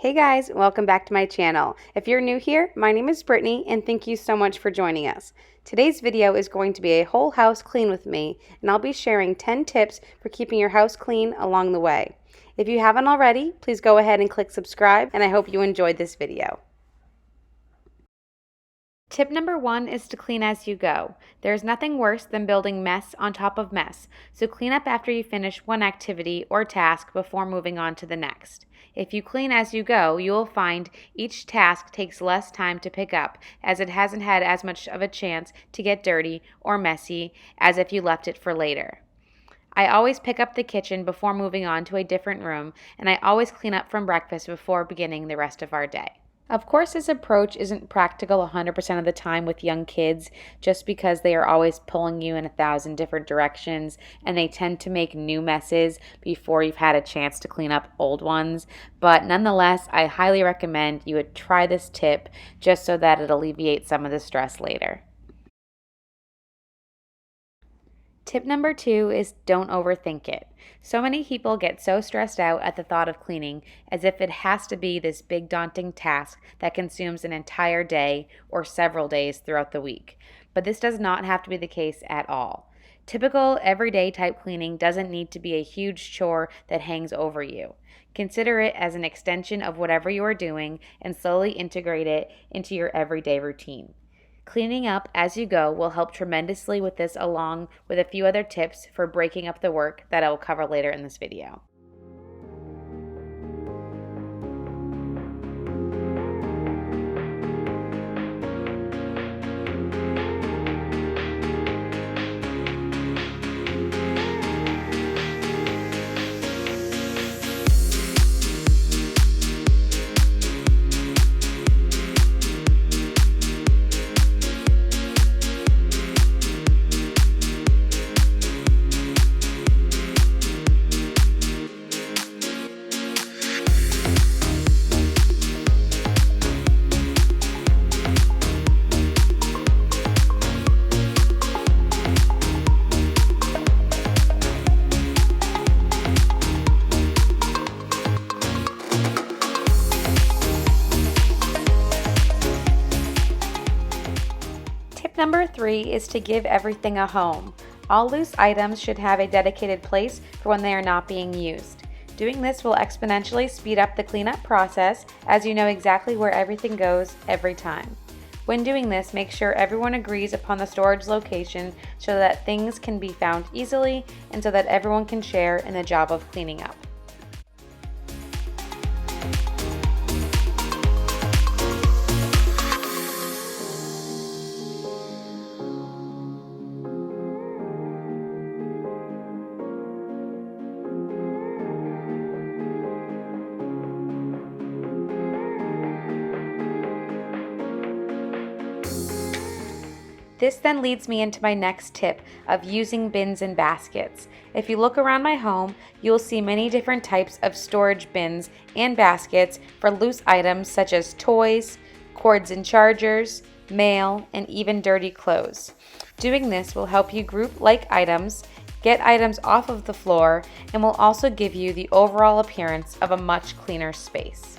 Hey guys, welcome back to my channel. If you're new here, my name is Brittany and thank you so much for joining us. Today's video is going to be a whole house clean with me, and I'll be sharing 10 tips for keeping your house clean along the way. If you haven't already, please go ahead and click subscribe, and I hope you enjoyed this video. Tip number 1 is to clean as you go. There's nothing worse than building mess on top of mess, so clean up after you finish one activity or task before moving on to the next. If you clean as you go, you will find each task takes less time to pick up, as it hasn't had as much of a chance to get dirty or messy as if you left it for later. I always pick up the kitchen before moving on to a different room, and I always clean up from breakfast before beginning the rest of our day. Of course, this approach isn't practical 100% of the time with young kids, just because they are always pulling you in 1,000 different directions and they tend to make new messes before you've had a chance to clean up old ones. But nonetheless, I highly recommend you would try this tip just so that it alleviates some of the stress later. Tip number 2 is don't overthink it. So many people get so stressed out at the thought of cleaning as if it has to be this big daunting task that consumes an entire day or several days throughout the week. But this does not have to be the case at all. Typical everyday type cleaning doesn't need to be a huge chore that hangs over you. Consider it as an extension of whatever you are doing and slowly integrate it into your everyday routine. Cleaning up as you go will help tremendously with this, along with a few other tips for breaking up the work that I will cover later in this video. Number 3 is to give everything a home. All loose items should have a dedicated place for when they are not being used. Doing this will exponentially speed up the cleanup process, as you know exactly where everything goes every time. When doing this, make sure everyone agrees upon the storage location so that things can be found easily and so that everyone can share in the job of cleaning up. This then leads me into my next tip of using bins and baskets. If you look around my home, you will see many different types of storage bins and baskets for loose items such as toys, cords and chargers, mail, and even dirty clothes. Doing this will help you group like items, get items off of the floor, and will also give you the overall appearance of a much cleaner space.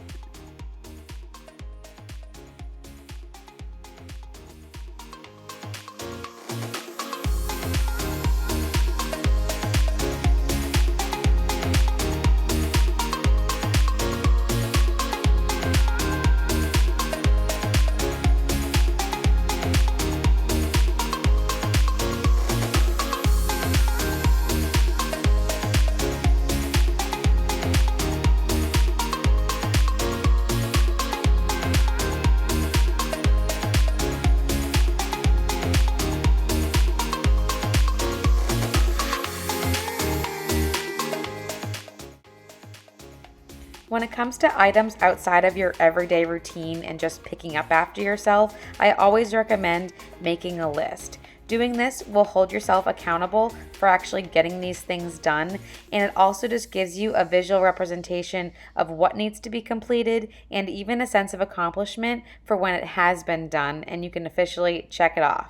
When it comes to items outside of your everyday routine and just picking up after yourself, I always recommend making a list. Doing this will hold yourself accountable for actually getting these things done, and it also just gives you a visual representation of what needs to be completed and even a sense of accomplishment for when it has been done and you can officially check it off.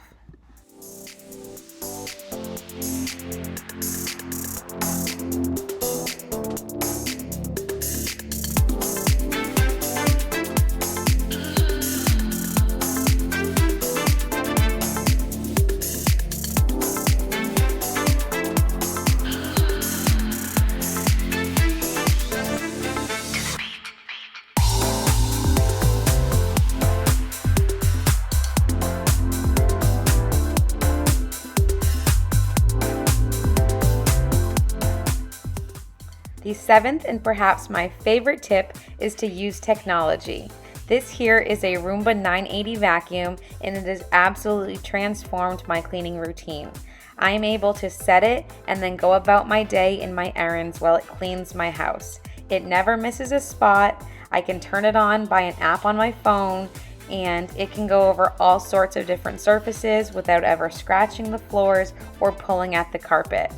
seventh and perhaps my favorite tip is to use technology. This here is a Roomba 980 vacuum and it has absolutely transformed my cleaning routine. I am able to set it and then go about my day and my errands while it cleans my house. It never misses a spot. I can turn it on by an app on my phone and it can go over all sorts of different surfaces without ever scratching the floors or pulling at the carpet.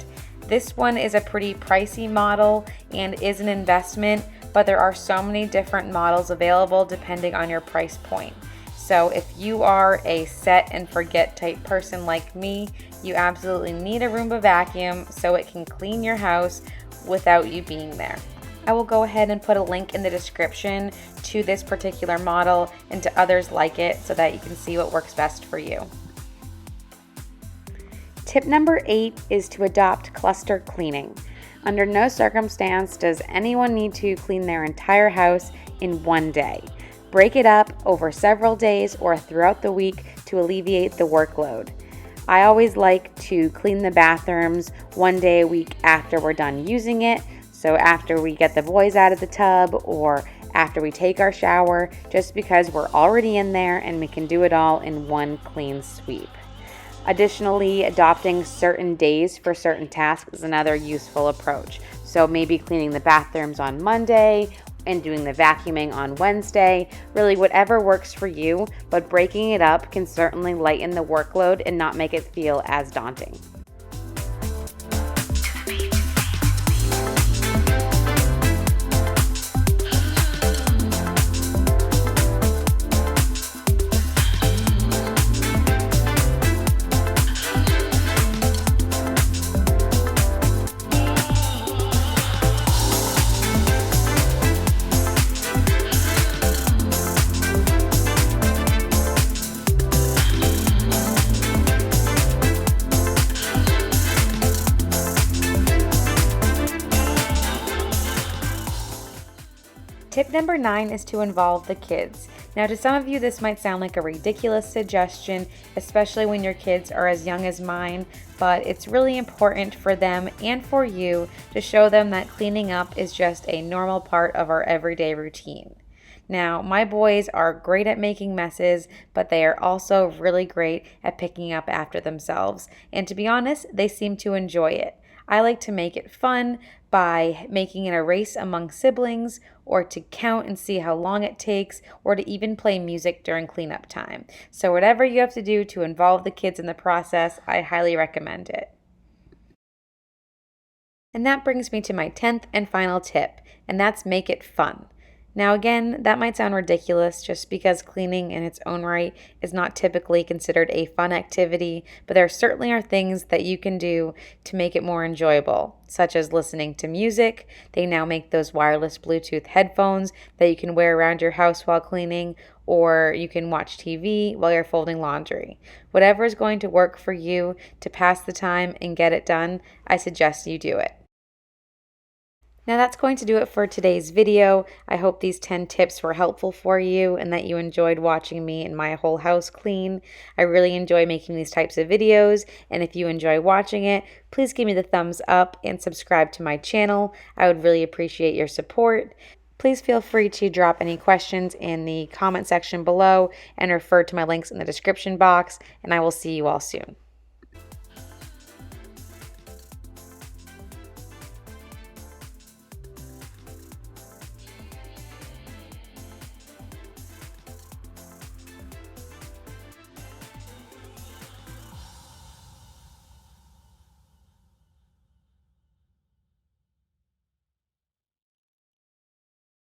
This one is a pretty pricey model and is an investment, but there are so many different models available depending on your price point. So if you are a set and forget type person like me, you absolutely need a Roomba vacuum so it can clean your house without you being there. I will go ahead and put a link in the description to this particular model and to others like it so that you can see what works best for you. Tip number 8 is to adopt cluster cleaning. Under no circumstance does anyone need to clean their entire house in one day. Break it up over several days or throughout the week to alleviate the workload. I always like to clean the bathrooms one day a week after we're done using it. So after we get the boys out of the tub or after we take our shower, just because we're already in there and we can do it all in one clean sweep. Additionally, adopting certain days for certain tasks is another useful approach. So maybe cleaning the bathrooms on Monday and doing the vacuuming on Wednesday, really whatever works for you, but breaking it up can certainly lighten the workload and not make it feel as daunting. Tip number 9 is to involve the kids. Now, to some of you, this might sound like a ridiculous suggestion, especially when your kids are as young as mine, but it's really important for them and for you to show them that cleaning up is just a normal part of our everyday routine. Now, my boys are great at making messes, but they are also really great at picking up after themselves. And to be honest, they seem to enjoy it. I like to make it fun by making it a race among siblings, or to count and see how long it takes, or to even play music during cleanup time. So whatever you have to do to involve the kids in the process, I highly recommend it. And that brings me to my 10th and final tip, and that's make it fun. Now again, that might sound ridiculous just because cleaning in its own right is not typically considered a fun activity, but there certainly are things that you can do to make it more enjoyable, such as listening to music. They now make those wireless Bluetooth headphones that you can wear around your house while cleaning, or you can watch TV while you're folding laundry. Whatever is going to work for you to pass the time and get it done, I suggest you do it. Now that's going to do it for today's video. I hope these 10 tips were helpful for you and that you enjoyed watching me and my whole house clean. I really enjoy making these types of videos, and if you enjoy watching it, please give me the thumbs up and subscribe to my channel. I would really appreciate your support. Please feel free to drop any questions in the comment section below and refer to my links in the description box, and I will see you all soon.